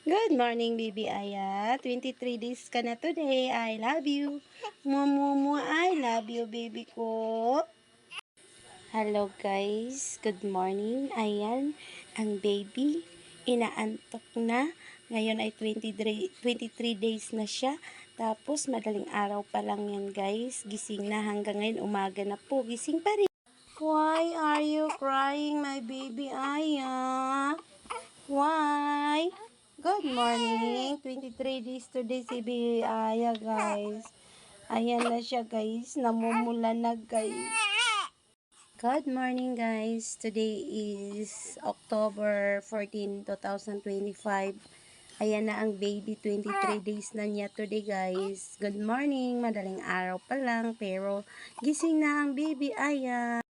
Good morning, baby Aya. 23 days ka na today. I love you. Mumu, I love you, baby ko. Hello, guys. Good morning. Ayan, ang baby. Inaantok na. Ngayon ay 23 days na siya. Tapos, madaling araw pa lang yan, guys. Gising na hanggang ngayon. Umaga na po. Gising pa rin. Why are you crying, my baby Aya? Why? Good morning. 23 days today si baby Aya, guys. Ayan na siya, guys. Namumula na, guys. Good morning, guys. Today is October 14, 2025. Ayan na ang baby. 23 days na niya today, guys. Good morning. Madaling araw pa lang, pero gising na ang baby Aya.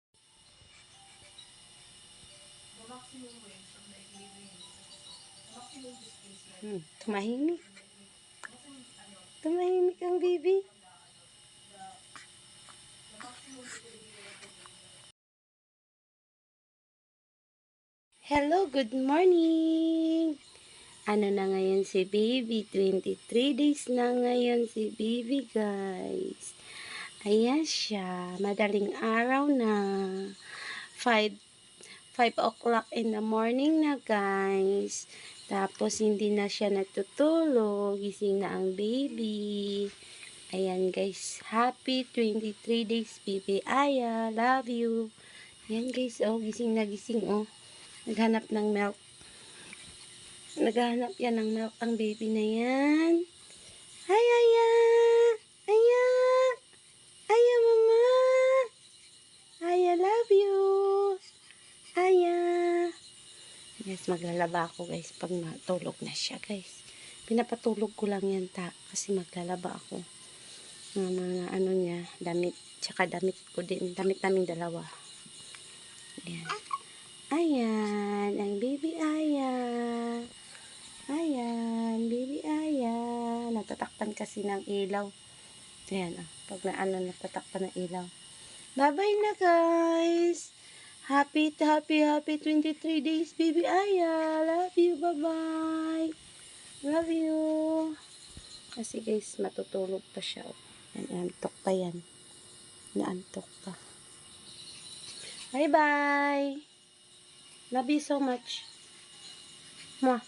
Tumahimik. Tumahimik ang baby. Hello, good morning. Ano na ngayon si baby? 23 days na ngayon si baby, guys. Ayan siya. Madaling araw na. 5 o'clock in the morning na, guys. Tapos, hindi na siya natutulog. Gising na ang baby. Ayan, guys. Happy 23 days, baby Aya. Love you. Ayan, guys. Oh, gising na gising, oh. Naghanap ng milk. Naghanap yan ng milk ang baby na yan. Ay, Aya! Aya! Aya, mama! Aya, love you! Aya! Guys, maglalaba ako, guys, pag matulog na siya, guys. Pinapatulog ko lang yan, kasi maglalaba ako. Mga ano niya, damit. Tsaka damit ko din. Damit namin dalawa. Ayan. Ayan, ang baby Aya. Ayan, baby Aya. Natatakpan kasi ng ilaw. Ayan, pag natatakpan ng ilaw. Bye-bye na, guys. Happy 23 days, baby Aya. Love you, bye-bye. Love you. Kasi, guys, matutulog pa siya. Naantok pa yan. Naantok pa. Bye-bye. Love you so much. Mwah.